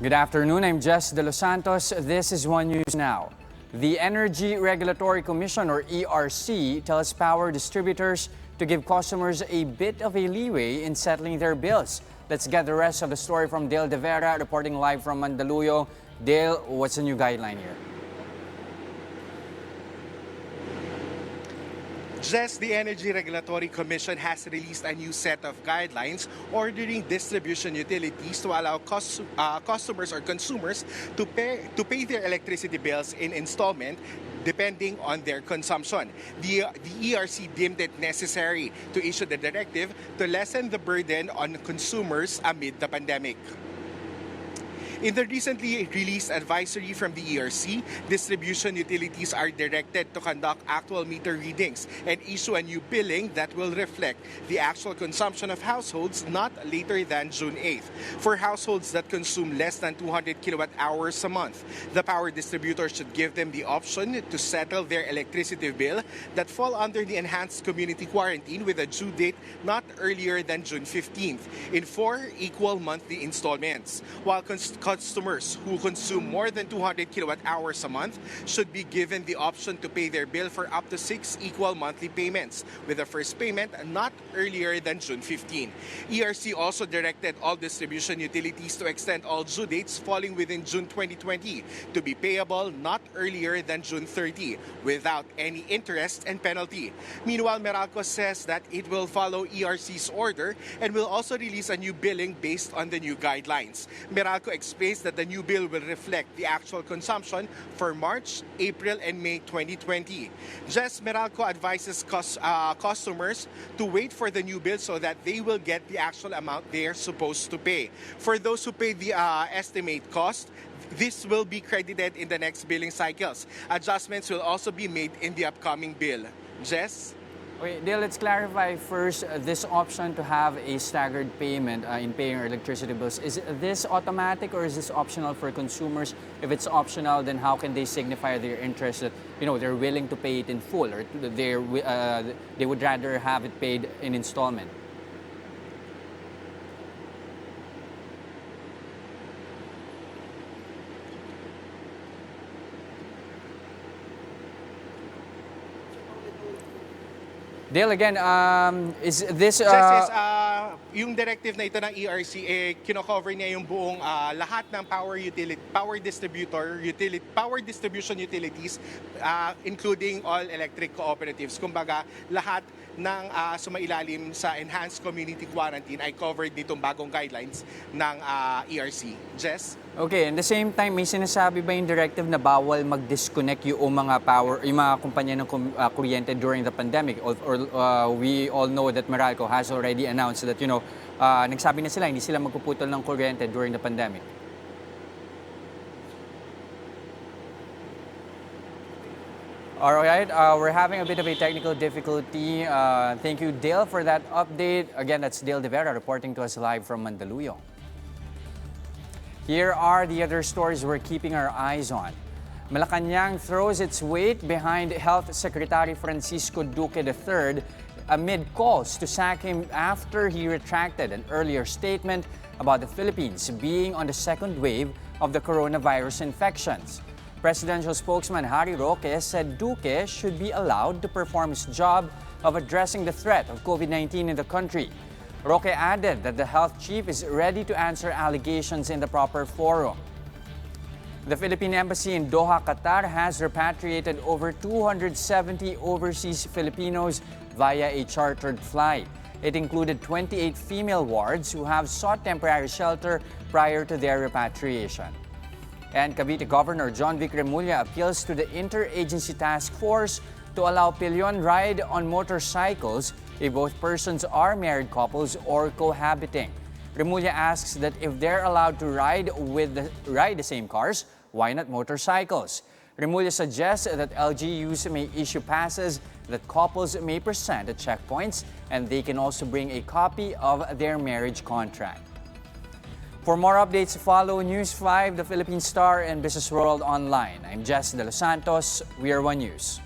Good afternoon, I'm Jess De Los Santos. This is One News Now. The Energy Regulatory Commission, or ERC, tells power distributors to give customers a bit of a leeway in settling their bills. Let's get the rest of the story from Dale De Vera, reporting live from Mandaluyong. Dale, what's the new guideline here? Just the Energy Regulatory Commission has released a new set of guidelines ordering distribution utilities to allow customers or consumers to pay their electricity bills in installment depending on their consumption. The ERC deemed it necessary to issue the directive to lessen the burden on consumers amid the pandemic. In the recently released advisory from the ERC, distribution utilities are directed to conduct actual meter readings and issue a new billing that will reflect the actual consumption of households not later than June 8th. For households that consume less than 200 kilowatt hours a month, the power distributor should give them the option to settle their electricity bill that fall under the enhanced community quarantine with a due date not earlier than June 15th in 4 equal monthly installments, while customers who consume more than 200 kilowatt hours a month should be given the option to pay their bill for up to 6 equal monthly payments, with the first payment not earlier than June 15. ERC also directed all distribution utilities to extend all due dates falling within June 2020 to be payable not earlier than June 30 without any interest and penalty. Meanwhile, Meralco says that it will follow ERC's order and will also release a new billing based on the new guidelines. Meralco explains that the new bill will reflect the actual consumption for March, April, and May 2020. Meralco advises customers to wait for the new bill so that they will get the actual amount they are supposed to pay. For those who pay the estimate cost, this will be credited in the next billing cycles. Adjustments will also be made in the upcoming bill. Jess? Okay, Dale, let's clarify first this option to have a staggered payment in paying our electricity bills. Is this automatic or is this optional for consumers? If it's optional, then how can they signify their interest that they're willing to pay it in full, or they would rather have it paid in installment? Dale, again, is this... Yung directive na ito ng ERC, kino-cover niya yung buong lahat ng power distribution utilities, including all electric cooperatives. Kumbaga, lahat ng sumailalim sa enhanced community quarantine ay covered nitong bagong guidelines ng ERC. Jess? Okay, at the same time, may sinasabi ba yung directive na bawal mag-disconnect yung mga kumpanya ng kuryente during the pandemic? Or we all know that Meralco has already announced that, nagsabi na sila, hindi sila magpuputol ng kuryente during the pandemic. All right, we're having a bit of a technical difficulty. Thank you, Dale, for that update. Again, that's Dale De Vera reporting to us live from Mandaluyong. Here are the other stories we're keeping our eyes on. Malacanang throws its weight behind Health Secretary Francisco Duque III amid calls to sack him after he retracted an earlier statement about the Philippines being on the second wave of the coronavirus infections. Presidential spokesman Harry Roque said Duque should be allowed to perform his job of addressing the threat of COVID-19 in the country. Roque added that the health chief is ready to answer allegations in the proper forum. The Philippine Embassy in Doha, Qatar has repatriated over 270 overseas Filipinos via a chartered flight. It included 28 female wards who have sought temporary shelter prior to their repatriation. And Cavite Governor John Vic Remulla appeals to the Interagency Task Force to allow pillion ride on motorcycles if both persons are married couples or cohabiting. Remulla asks that if they're allowed to ride the same cars, why not motorcycles? Remulla suggests that LGUs may issue passes that couples may present at checkpoints, and they can also bring a copy of their marriage contract. For more updates, follow News 5, The Philippine Star, and Business World online. I'm Jess De Los Santos. We are One News.